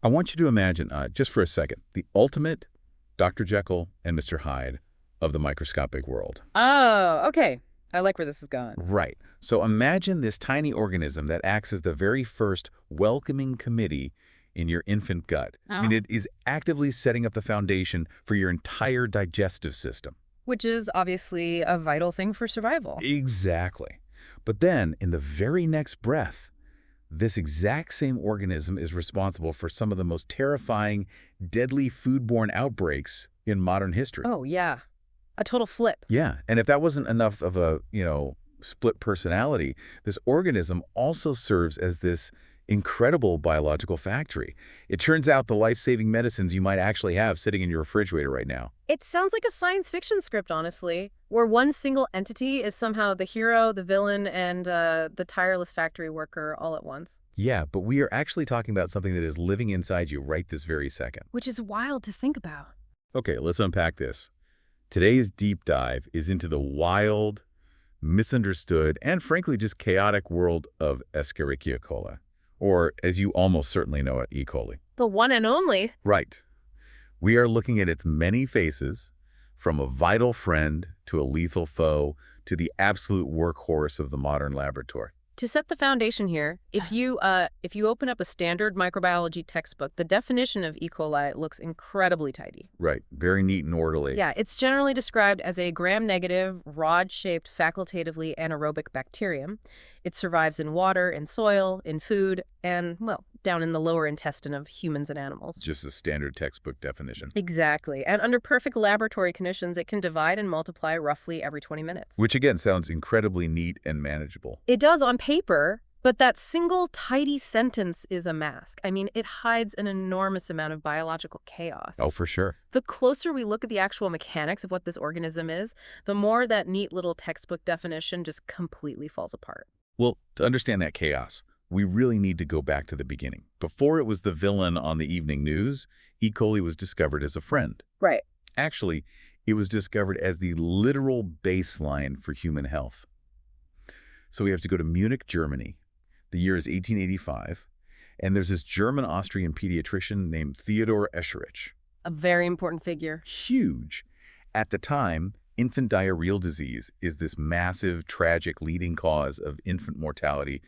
I want you to imagine, just for a second, the ultimate Dr. Jekyll and Mr. Hyde of the microscopic world. Oh, okay. I like where this is going. Right. So imagine this tiny organism that acts as the very first welcoming committee in your infant gut. I mean, it is actively setting up the foundation for your entire digestive system. Which is obviously a vital thing for survival. Exactly. But then, in the very next breath, this exact same organism is responsible for some of the most terrifying, deadly foodborne outbreaks in modern history. Oh, yeah. A total flip. Yeah, and if that wasn't enough of a, split personality, this organism also serves as this incredible biological factory. It turns out the life-saving medicines you might actually have sitting in your refrigerator right now. It sounds like a science fiction script, honestly, where one single entity is somehow the hero, the villain, and the tireless factory worker all at once. Yeah, but we are actually talking about something that is living inside you right this very second. Which is wild to think about. Okay, let's unpack this. Today's deep dive is into the wild, misunderstood, and frankly just chaotic world of Escherichia coli, or as you almost certainly know it, E. coli. The one and only. Right. We are looking at its many faces, from a vital friend to a lethal foe to the absolute workhorse of the modern laboratory. To set the foundation here, if you open up a standard microbiology textbook, the definition of E. coli looks incredibly tidy. Right. Very neat and orderly. Yeah, it's generally described as a gram-negative, rod-shaped, facultatively anaerobic bacterium. It survives in water, in soil, in food, and, well, down in the lower intestine of humans and animals. Just a standard textbook definition. Exactly. And under perfect laboratory conditions, it can divide and multiply roughly every 20 minutes. Which, again, sounds incredibly neat and manageable. It does on paper, but that single tidy sentence is a mask. I mean, it hides an enormous amount of biological chaos. Oh, for sure. The closer we look at the actual mechanics of what this organism is, the more that neat little textbook definition just completely falls apart. Well, to understand that chaos, we really need to go back to the beginning. Before it was the villain on the evening news, E. coli was discovered as a friend. Right. Actually, it was discovered as the literal baseline for human health. So we have to go to Munich, Germany. The year is 1885, and there's this German-Austrian pediatrician named Theodor Escherich. A very important figure. Huge. At the time, infant diarrheal disease is this massive, tragic leading cause of infant mortality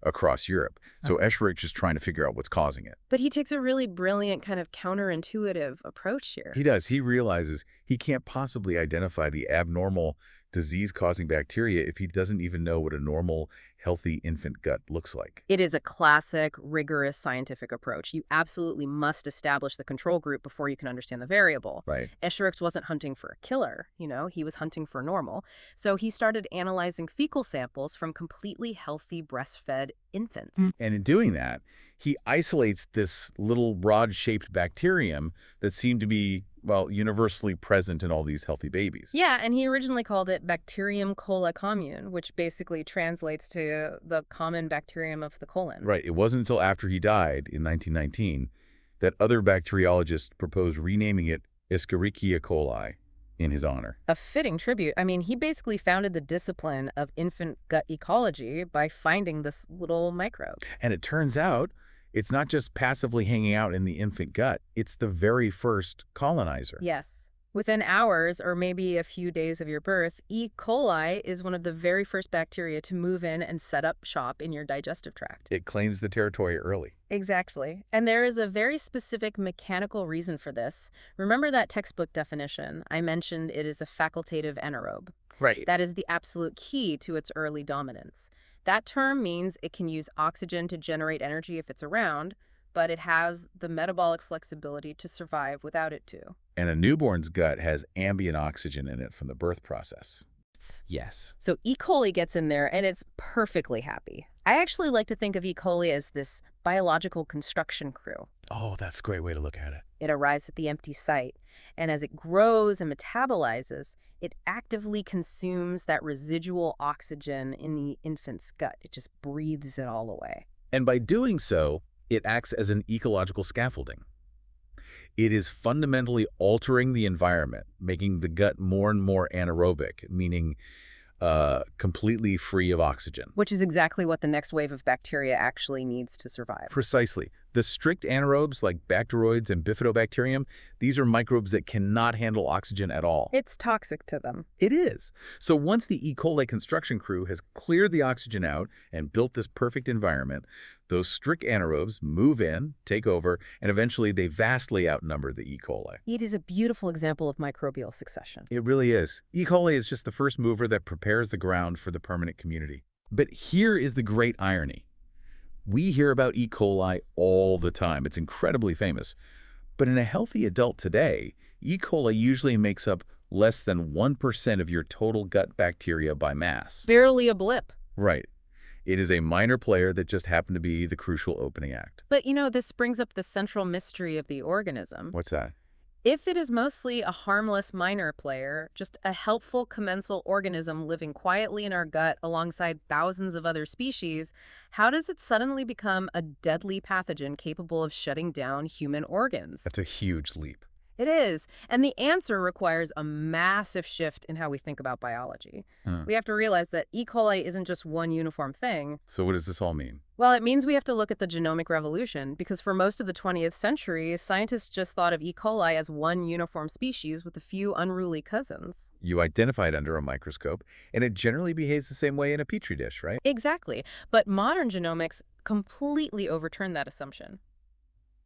across Europe. So Escherich is trying to figure out what's causing it. But he takes a really brilliant kind of counterintuitive approach here. He does. He realizes he can't possibly identify the abnormal disease-causing bacteria if he doesn't even know what a normal, healthy infant gut looks like. It is a classic, rigorous scientific approach. You absolutely must establish the control group before you can understand the variable. Right. Escherich wasn't hunting for a killer, he was hunting for normal. So he started analyzing fecal samples from completely healthy breastfed infants. And in doing that, he isolates this little rod-shaped bacterium that seemed to be, well, universally present in all these healthy babies. Yeah, and he originally called it Bacterium coli commune, which basically translates to the common bacterium of the colon. Right. It wasn't until after he died in 1919 that other bacteriologists proposed renaming it Escherichia coli in his honor. A fitting tribute. I mean, he basically founded the discipline of infant gut ecology by finding this little microbe. And it turns out it's not just passively hanging out in the infant gut. It's the very first colonizer. Yes. Within hours or maybe a few days of your birth, E. coli is one of the very first bacteria to move in and set up shop in your digestive tract. It claims the territory early. Exactly. And there is a very specific mechanical reason for this. Remember that textbook definition? I mentioned it is a facultative anaerobe. Right. That is the absolute key to its early dominance. That term means it can use oxygen to generate energy if it's around, but it has the metabolic flexibility to survive without it too. And a newborn's gut has ambient oxygen in it from the birth process. Yes. So E. coli gets in there and it's perfectly happy. I actually like to think of E. coli as this biological construction crew. Oh, that's a great way to look at it. It arrives at the empty site, and as it grows and metabolizes, it actively consumes that residual oxygen in the infant's gut. It just breathes it all away. And by doing so, it acts as an ecological scaffolding. It is fundamentally altering the environment, making the gut more and more anaerobic, meaning completely free of oxygen. Which is exactly what the next wave of bacteria actually needs to survive. Precisely. The strict anaerobes like bacteroids and bifidobacterium, these are microbes that cannot handle oxygen at all. It's toxic to them. It is. So once the E. coli construction crew has cleared the oxygen out and built this perfect environment, those strict anaerobes move in, take over, and eventually they vastly outnumber the E. coli. It is a beautiful example of microbial succession. It really is. E. coli is just the first mover that prepares the ground for the permanent community. But here is the great irony. We hear about E. coli all the time. It's incredibly famous. But in a healthy adult today, E. coli usually makes up less than 1% of your total gut bacteria by mass. Barely a blip. Right. It is a minor player that just happened to be the crucial opening act. But, this brings up the central mystery of the organism. What's that? If it is mostly a harmless minor player, just a helpful commensal organism living quietly in our gut alongside thousands of other species, how does it suddenly become a deadly pathogen capable of shutting down human organs? That's a huge leap. It is. And the answer requires a massive shift in how we think about biology. We have to realize that E. coli isn't just one uniform thing. So what does this all mean? Well, it means we have to look at the genomic revolution, because for most of the 20th century, scientists just thought of E. coli as one uniform species with a few unruly cousins. You identify it under a microscope, and it generally behaves the same way in a petri dish, right? Exactly. But modern genomics completely overturned that assumption.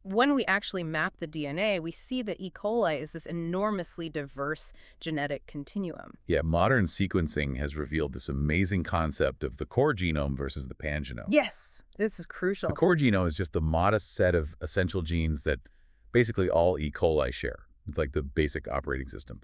When we actually map the DNA, we see that E. coli is this enormously diverse genetic continuum. Yeah, modern sequencing has revealed this amazing concept of the core genome versus the pangenome. Yes, this is crucial. The core genome is just the modest set of essential genes that basically all E. coli share. It's like the basic operating system.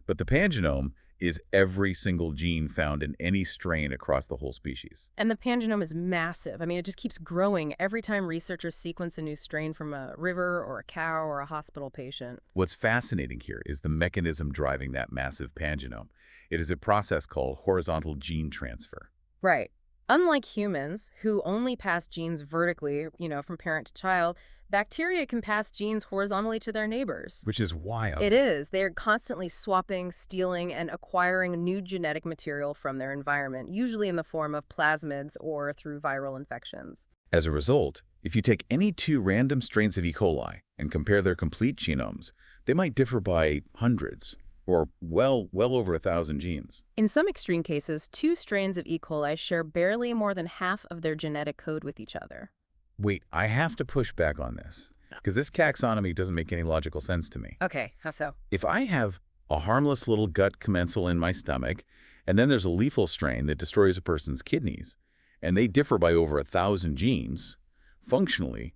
But the pangenome is every single gene found in any strain across the whole species. And the pangenome is massive. I mean, it just keeps growing every time researchers sequence a new strain from a river or a cow or a hospital patient. What's fascinating here is the mechanism driving that massive pangenome. It is a process called horizontal gene transfer. Right. Unlike humans, who only pass genes vertically, from parent to child, bacteria can pass genes horizontally to their neighbors. Which is wild. It is. They're constantly swapping, stealing, and acquiring new genetic material from their environment, usually in the form of plasmids or through viral infections. As a result, if you take any two random strains of E. coli and compare their complete genomes, they might differ by hundreds, or well over 1,000 genes. In some extreme cases, two strains of E. coli share barely more than half of their genetic code with each other. Wait, I have to push back on this, because this taxonomy doesn't make any logical sense to me. Okay, how so? If I have a harmless little gut commensal in my stomach, and then there's a lethal strain that destroys a person's kidneys, and they differ by over 1,000 genes, functionally,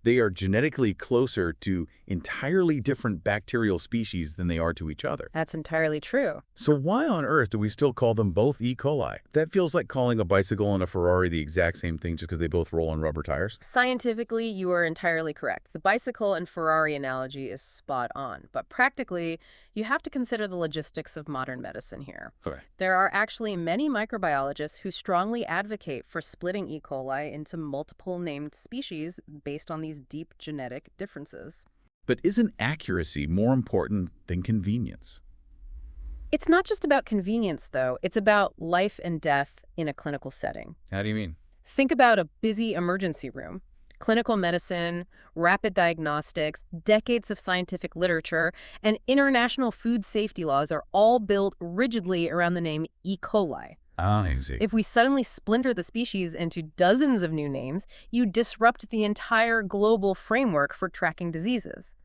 they are genetically closer to entirely different bacterial species than they are to each other. That's entirely true. So why on earth do we still call them both E. coli? That feels like calling a bicycle and a Ferrari the exact same thing just because they both roll on rubber tires. Scientifically, you are entirely correct. The bicycle and Ferrari analogy is spot on. But practically, you have to consider the logistics of modern medicine here. Okay. There are actually many microbiologists who strongly advocate for splitting E. coli into multiple named species based on these deep genetic differences. But isn't accuracy more important than convenience? It's not just about convenience, though. It's about life and death in a clinical setting. How do you mean? Think about a busy emergency room. Clinical medicine, rapid diagnostics, decades of scientific literature, and international food safety laws are all built rigidly around the name E. coli. I see. If we suddenly splinter the species into dozens of new names, you disrupt the entire global framework for tracking diseases.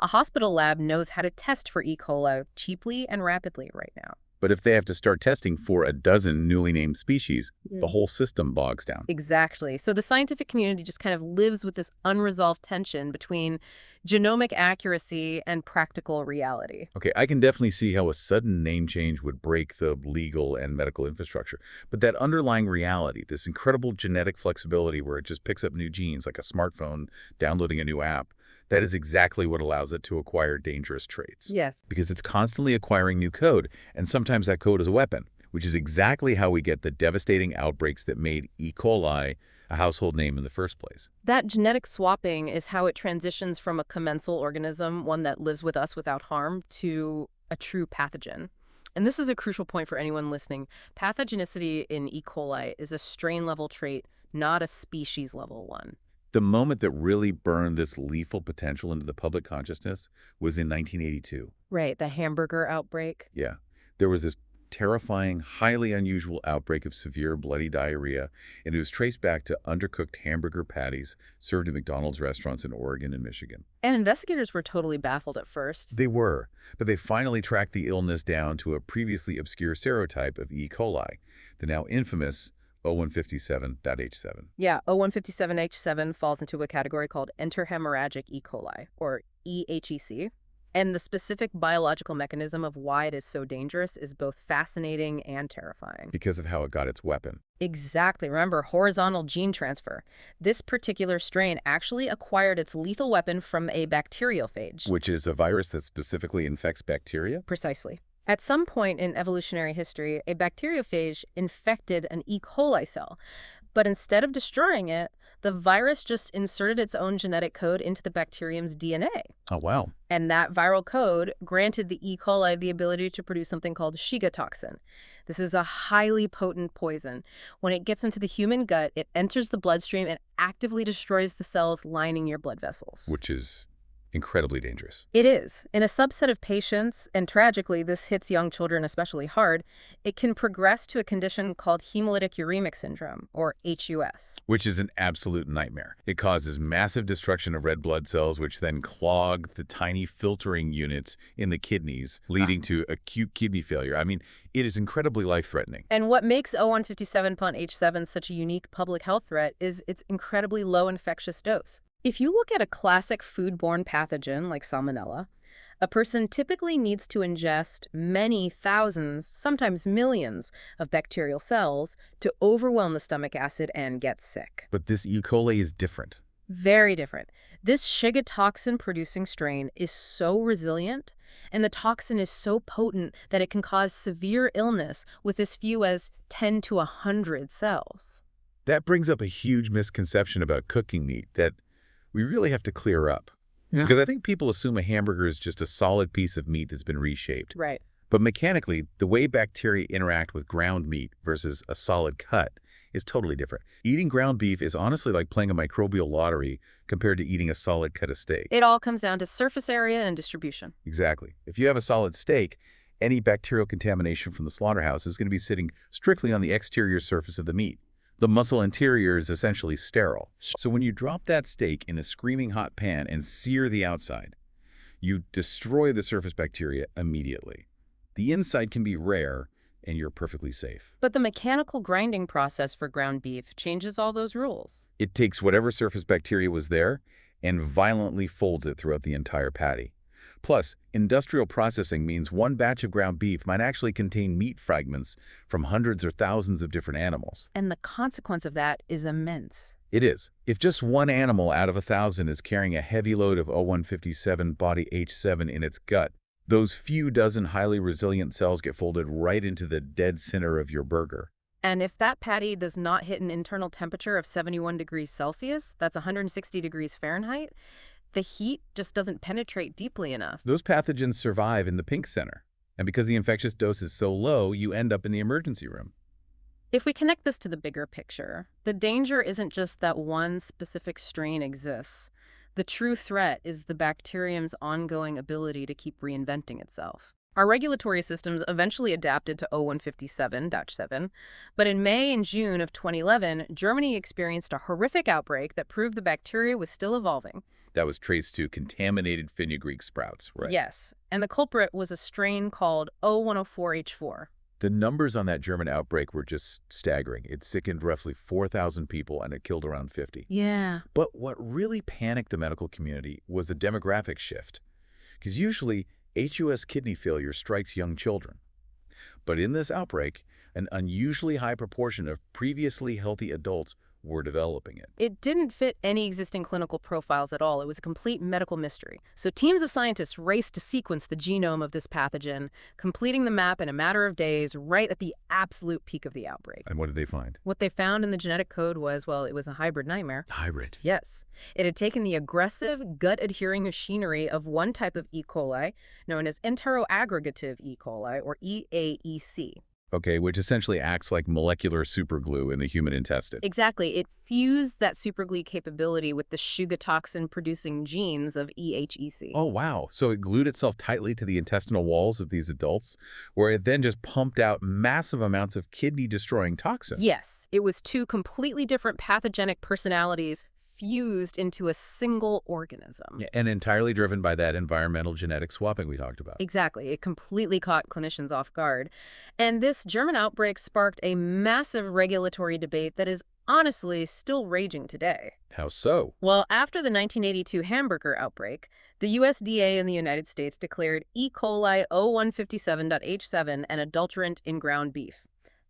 A hospital lab knows how to test for E. coli cheaply and rapidly right now. But if they have to start testing for a dozen newly named species, the whole system bogs down. Exactly. So the scientific community just kind of lives with this unresolved tension between genomic accuracy and practical reality. Okay, I can definitely see how a sudden name change would break the legal and medical infrastructure. But that underlying reality, this incredible genetic flexibility where it just picks up new genes like a smartphone downloading a new app, that is exactly what allows it to acquire dangerous traits. Yes. Because it's constantly acquiring new code, and sometimes that code is a weapon, which is exactly how we get the devastating outbreaks that made E. coli a household name in the first place. That genetic swapping is how it transitions from a commensal organism, one that lives with us without harm, to a true pathogen. And this is a crucial point for anyone listening. Pathogenicity in E. coli is a strain-level trait, not a species-level one. The moment that really burned this lethal potential into the public consciousness was in 1982. Right, the hamburger outbreak. Yeah. There was this terrifying, highly unusual outbreak of severe bloody diarrhea, and it was traced back to undercooked hamburger patties served at McDonald's restaurants in Oregon and Michigan. And investigators were totally baffled at first. They were, but they finally tracked the illness down to a previously obscure serotype of E. coli, the now infamous O157.H7. Yeah, O157H7 falls into a category called enterhemorrhagic E. coli, or EHEC. And the specific biological mechanism of why it is so dangerous is both fascinating and terrifying. Because of how it got its weapon. Exactly. Remember, horizontal gene transfer. This particular strain actually acquired its lethal weapon from a bacteriophage. Which is a virus that specifically infects bacteria? Precisely. At some point in evolutionary history, a bacteriophage infected an E. coli cell. But instead of destroying it, the virus just inserted its own genetic code into the bacterium's DNA. Oh, wow. And that viral code granted the E. coli the ability to produce something called Shiga toxin. This is a highly potent poison. When it gets into the human gut, it enters the bloodstream and actively destroys the cells lining your blood vessels. Which is incredibly dangerous. It is. In a subset of patients, and tragically this hits young children especially hard, it can progress to a condition called hemolytic uremic syndrome, or HUS. Which is an absolute nightmare. It causes massive destruction of red blood cells, which then clog the tiny filtering units in the kidneys, leading to acute kidney failure. I mean, it is incredibly life-threatening. And what makes O157.H7 such a unique public health threat is its incredibly low infectious dose. If you look at a classic foodborne pathogen like Salmonella, a person typically needs to ingest many thousands, sometimes millions, of bacterial cells to overwhelm the stomach acid and get sick. But this E. coli is different. Very different. This Shiga toxin-producing strain is so resilient, and the toxin is so potent that it can cause severe illness with as few as 10 to 100 cells. That brings up a huge misconception about cooking meat that we really have to clear up. Yeah. Because I think people assume a hamburger is just a solid piece of meat that's been reshaped. Right. But mechanically, the way bacteria interact with ground meat versus a solid cut is totally different. Eating ground beef is honestly like playing a microbial lottery compared to eating a solid cut of steak. It all comes down to surface area and distribution. Exactly. If you have a solid steak, any bacterial contamination from the slaughterhouse is going to be sitting strictly on the exterior surface of the meat. The muscle interior is essentially sterile. So when you drop that steak in a screaming hot pan and sear the outside, you destroy the surface bacteria immediately. The inside can be rare, and you're perfectly safe. But the mechanical grinding process for ground beef changes all those rules. It takes whatever surface bacteria was there and violently folds it throughout the entire patty. Plus, industrial processing means one batch of ground beef might actually contain meat fragments from hundreds or thousands of different animals. And the consequence of that is immense. It is. If just one animal out of 1,000 is carrying a heavy load of O157.H7 in its gut, those few dozen highly resilient cells get folded right into the dead center of your burger. And if that patty does not hit an internal temperature of 71 degrees Celsius, that's 160 degrees Fahrenheit, the heat just doesn't penetrate deeply enough. Those pathogens survive in the pink center. And because the infectious dose is so low, you end up in the emergency room. If we connect this to the bigger picture, the danger isn't just that one specific strain exists. The true threat is the bacterium's ongoing ability to keep reinventing itself. Our regulatory systems eventually adapted to O157.7, but in May and June of 2011, Germany experienced a horrific outbreak that proved the bacteria was still evolving. That was traced to contaminated fenugreek sprouts, right? Yes, and the culprit was a strain called O104H4. The numbers on that German outbreak were just staggering. It sickened roughly 4,000 people and it killed around 50. Yeah. But what really panicked the medical community was the demographic shift. Because usually, HUS kidney failure strikes young children. But in this outbreak, an unusually high proportion of previously healthy adults were developing it. It didn't fit any existing clinical profiles at all. It was a complete medical mystery. So teams of scientists raced to sequence the genome of this pathogen, completing the map in a matter of days, right at the absolute peak of the outbreak. And what did they find? What they found in the genetic code was, well, it was a hybrid nightmare. Hybrid. Yes. It had taken the aggressive, gut-adhering machinery of one type of E. coli, known as enteroaggregative E. coli, or EAEC. okay, which essentially acts like molecular superglue in the human intestine. Exactly. It fused that superglue capability with the Shuga toxin-producing genes of EHEC. Oh, wow. So it glued itself tightly to the intestinal walls of these adults, where it then just pumped out massive amounts of kidney-destroying toxin. Yes, it was two completely different pathogenic personalities fused into a single organism. Yeah, and entirely driven by that environmental genetic swapping we talked about. Exactly. It completely caught clinicians off guard. And this German outbreak sparked a massive regulatory debate that is honestly still raging today. How so? Well, after the 1982 hamburger outbreak, the USDA in the United States declared E. coli 0157.H7 an adulterant in ground beef.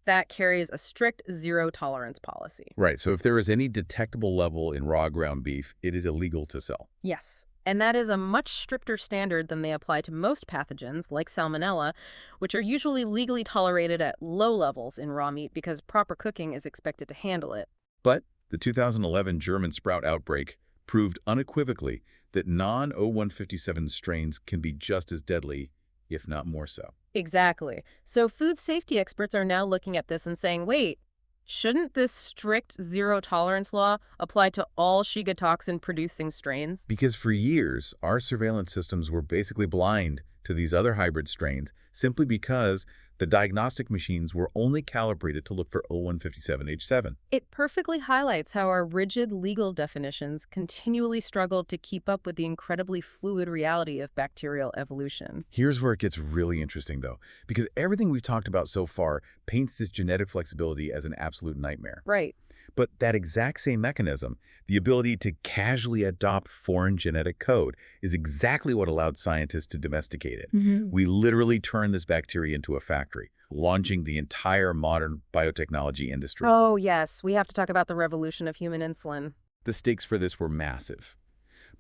That carries a strict zero-tolerance policy. Right, so if there is any detectable level in raw ground beef, it is illegal to sell. Yes, and that is a much stricter standard than they apply to most pathogens, like salmonella, which are usually legally tolerated at low levels in raw meat because proper cooking is expected to handle it. But the 2011 German sprout outbreak proved unequivocally that non-0157 strains can be just as deadly, if not more so. Exactly. So food safety experts are now looking at this and saying, wait, shouldn't this strict zero-tolerance law apply to all Shiga toxin-producing strains? Because for years, our surveillance systems were basically blind to these other hybrid strains simply because the diagnostic machines were only calibrated to look for 0157H7. It perfectly highlights how our rigid legal definitions continually struggle to keep up with the incredibly fluid reality of bacterial evolution. Here's where it gets really interesting, though, because everything we've talked about so far paints this genetic flexibility as an absolute nightmare. Right. But that exact same mechanism, the ability to casually adopt foreign genetic code, is exactly what allowed scientists to domesticate it. We literally turned this bacteria into a factory, launching the entire modern biotechnology industry. Oh, yes. We have to talk about the revolution of human insulin. The stakes for this were massive.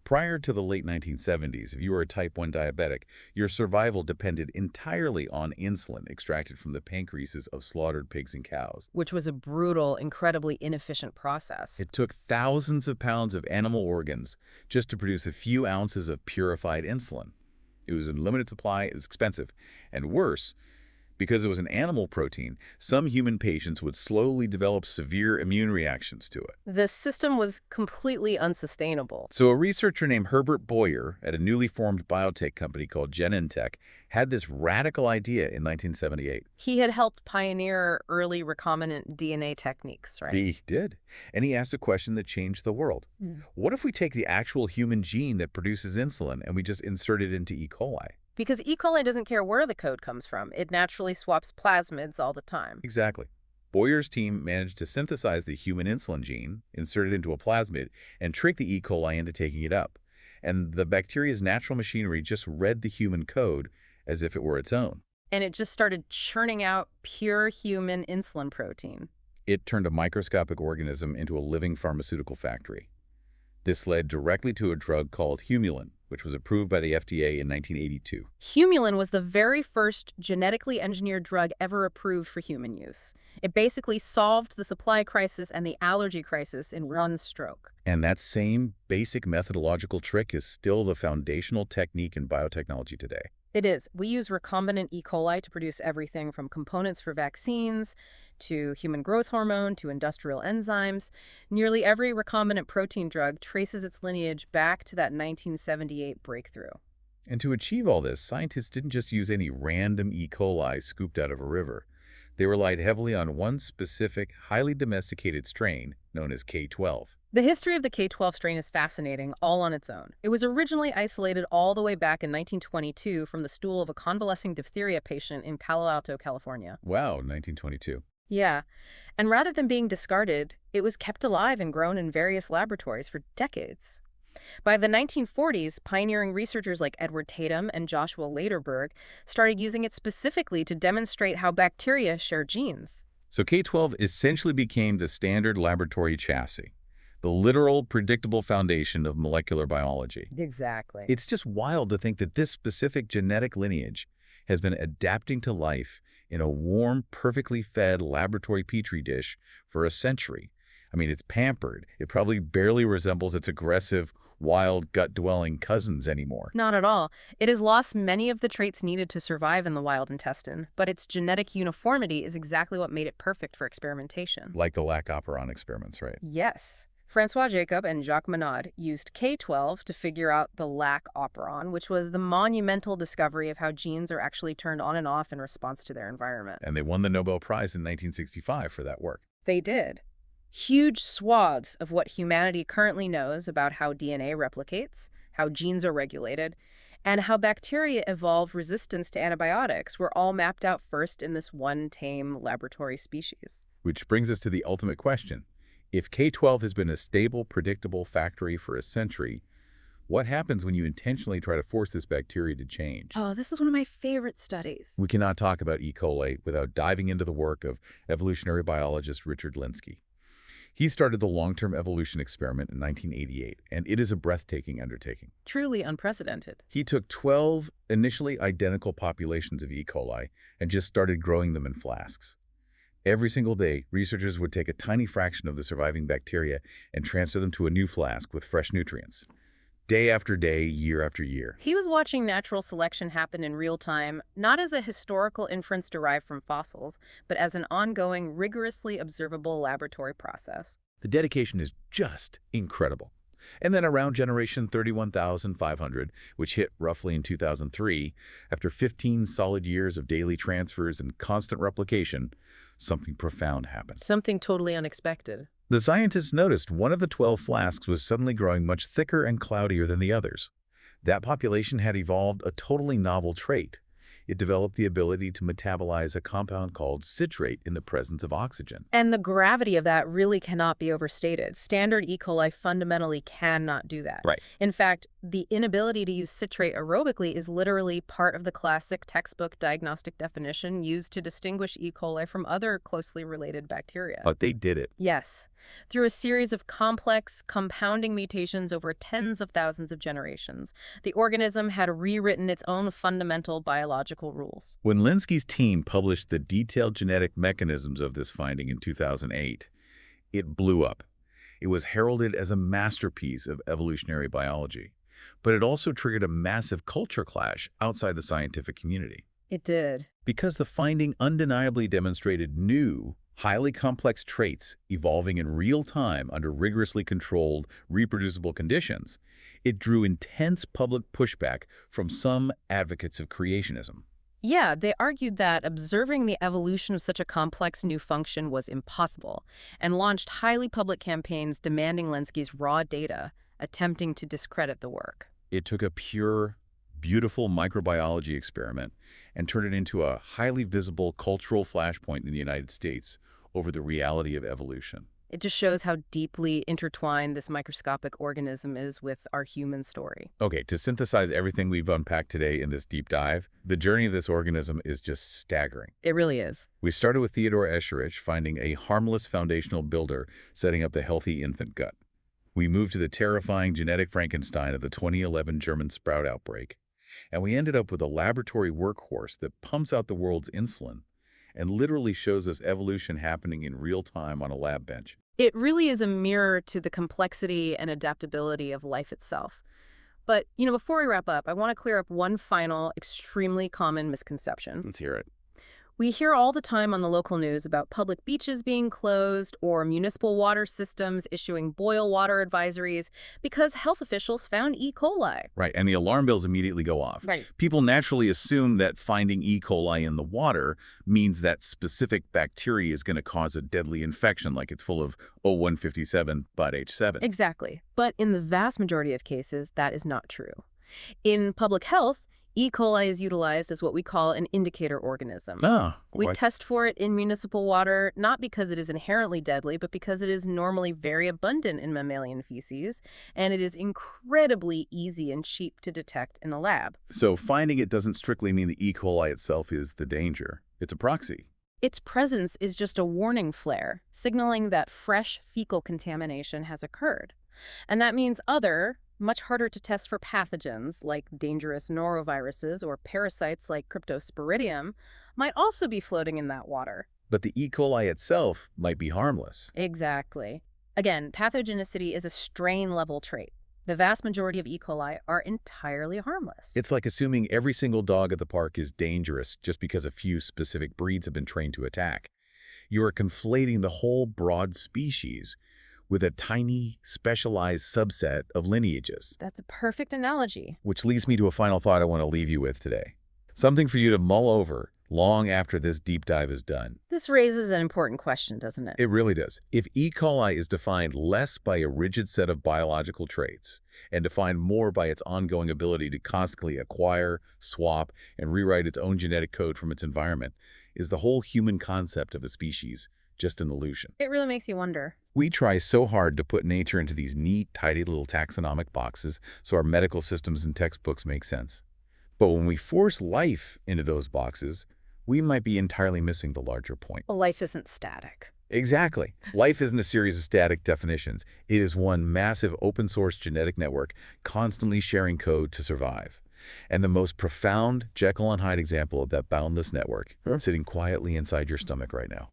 Prior to the late 1970s, if you were a type 1 diabetic, your survival depended entirely on insulin extracted from the pancreases of slaughtered pigs and cows. Which was a brutal, incredibly inefficient process. It took thousands of pounds of animal organs just to produce a few ounces of purified insulin. It was in limited supply, it was expensive, and worse, because it was an animal protein, some human patients would slowly develop severe immune reactions to it. The system was completely unsustainable. So a researcher named Herbert Boyer at a newly formed biotech company called Genentech had this radical idea in 1978. He had helped pioneer early recombinant DNA techniques, right? He did. And he asked a question that changed the world. What if we take the actual human gene that produces insulin and we just insert it into E. coli? Because E. coli doesn't care where the code comes from. It naturally swaps plasmids all the time. Exactly. Boyer's team managed to synthesize the human insulin gene, insert it into a plasmid, and trick the E. coli into taking it up. And the bacteria's natural machinery just read the human code as if it were its own. And it just started churning out pure human insulin protein. It turned a microscopic organism into a living pharmaceutical factory. This led directly to a drug called Humulin, which was approved by the FDA in 1982. Humulin was the very first genetically engineered drug ever approved for human use. It basically solved the supply crisis and the allergy crisis in one stroke. And that same basic methodological trick is still the foundational technique in biotechnology today. It is. We use recombinant E. coli to produce everything from components for vaccines to human growth hormone to industrial enzymes. Nearly every recombinant protein drug traces its lineage back to that 1978 breakthrough. And to achieve all this, scientists didn't just use any random E. coli scooped out of a river. They relied heavily on one specific, highly domesticated strain known as K12. The history of the K12 strain is fascinating, all on its own. It was originally isolated all the way back in 1922 from the stool of a convalescing diphtheria patient in Palo Alto, California. Wow, 1922. Yeah, and rather than being discarded, it was kept alive and grown in various laboratories for decades. By the 1940s, pioneering researchers like Edward Tatum and Joshua Lederberg started using it specifically to demonstrate how bacteria share genes. So K12 essentially became the standard laboratory chassis, the literal, predictable foundation of molecular biology. Exactly. It's just wild to think that this specific genetic lineage has been adapting to life in a warm, perfectly fed laboratory petri dish for a century. I mean, it's pampered. It probably barely resembles its aggressive, wild, gut-dwelling cousins anymore. Not at all. It has lost many of the traits needed to survive in the wild intestine, but its genetic uniformity is exactly what made it perfect for experimentation. Like the lac operon experiments, right? Yes. Francois Jacob and Jacques Monod used K12 to figure out the lac operon, which was the monumental discovery of how genes are actually turned on and off in response to their environment. And they won the Nobel Prize in 1965 for that work. They did. Huge swaths of what humanity currently knows about how DNA replicates, how genes are regulated, and how bacteria evolve resistance to antibiotics were all mapped out first in this one tame laboratory species. Which brings us to the ultimate question. If K12 has been a stable, predictable factory for a century, what happens when you intentionally try to force this bacteria to change? Oh, this is one of my favorite studies. We cannot talk about E. coli without diving into the work of evolutionary biologist Richard Linsky. He started the long-term evolution experiment in 1988, and it is a breathtaking undertaking. Truly unprecedented. He took 12 initially identical populations of E. coli and just started growing them in flasks. Every single day, researchers would take a tiny fraction of the surviving bacteria and transfer them to a new flask with fresh nutrients. Day after day, year after year. He was watching natural selection happen in real time, not as a historical inference derived from fossils, but as an ongoing, rigorously observable laboratory process. The dedication is just incredible. And then around generation 31,500, which hit roughly in 2003, after 15 solid years of daily transfers and constant replication, something profound happened. Something totally unexpected. The scientists noticed one of the 12 flasks was suddenly growing much thicker and cloudier than the others. That population had evolved a totally novel trait. It developed the ability to metabolize a compound called citrate in the presence of oxygen. And the gravity of that really cannot be overstated. Standard E. coli fundamentally cannot do that. Right. In fact, the inability to use citrate aerobically is literally part of the classic textbook diagnostic definition used to distinguish E. coli from other closely related bacteria. But they did it. Yes. Through a series of complex, compounding mutations over tens of thousands of generations, the organism had rewritten its own fundamental biological rules. When Linsky's team published the detailed genetic mechanisms of this finding in 2008, it blew up. It was heralded as a masterpiece of evolutionary biology, but it also triggered a massive culture clash outside the scientific community. It did. Because the finding undeniably demonstrated new, highly complex traits evolving in real time under rigorously controlled, reproducible conditions, it drew intense public pushback from some advocates of creationism. Yeah, they argued that observing the evolution of such a complex new function was impossible, and launched highly public campaigns demanding Linsky's raw data, attempting to discredit the work. It took a pure, beautiful microbiology experiment and turned it into a highly visible cultural flashpoint in the United States over the reality of evolution. It just shows how deeply intertwined this microscopic organism is with our human story. Okay, to synthesize everything we've unpacked today in this deep dive, the journey of this organism is just staggering. It really is. We started with Theodore Escherichia finding a harmless foundational builder setting up the healthy infant gut. We moved to the terrifying genetic Frankenstein of the 2011 German sprout outbreak. And we ended up with a laboratory workhorse that pumps out the world's insulin and literally shows us evolution happening in real time on a lab bench. It really is a mirror to the complexity and adaptability of life itself. But, before we wrap up, I want to clear up one final, extremely common misconception. Let's hear it. We hear all the time on the local news about public beaches being closed or municipal water systems issuing boil water advisories because health officials found E. coli. Right, and the alarm bells immediately go off. Right. People naturally assume that finding E. coli in the water means that specific bacteria is going to cause a deadly infection, like it's full of O157 bot H7. Exactly. But in the vast majority of cases, that is not true. In public health, E. coli is utilized as what we call an indicator organism. We test for it in municipal water, not because it is inherently deadly, but because it is normally very abundant in mammalian feces, and it is incredibly easy and cheap to detect in the lab. So finding it doesn't strictly mean the E. coli itself is the danger. It's a proxy. Its presence is just a warning flare, signaling that fresh fecal contamination has occurred. And that means other, much harder to test for pathogens like dangerous noroviruses or parasites like Cryptosporidium might also be floating in that water. But the E. coli itself might be harmless. Exactly. Again, pathogenicity is a strain-level trait. The vast majority of E. coli are entirely harmless. It's like assuming every single dog at the park is dangerous just because a few specific breeds have been trained to attack. You are conflating the whole broad species with a tiny, specialized subset of lineages. That's a perfect analogy. Which leads me to a final thought I want to leave you with today. Something for you to mull over long after this deep dive is done. This raises an important question, doesn't it? It really does. If E. coli is defined less by a rigid set of biological traits and defined more by its ongoing ability to constantly acquire, swap, and rewrite its own genetic code from its environment, is the whole human concept of a species just an illusion? It really makes you wonder. We try so hard to put nature into these neat, tidy little taxonomic boxes so our medical systems and textbooks make sense. But when we force life into those boxes, we might be entirely missing the larger point. Well, life isn't static. Exactly. Life isn't a series of static definitions. It is one massive open-source genetic network constantly sharing code to survive. And the most profound Jekyll and Hyde example of that boundless network sitting quietly inside your stomach right now.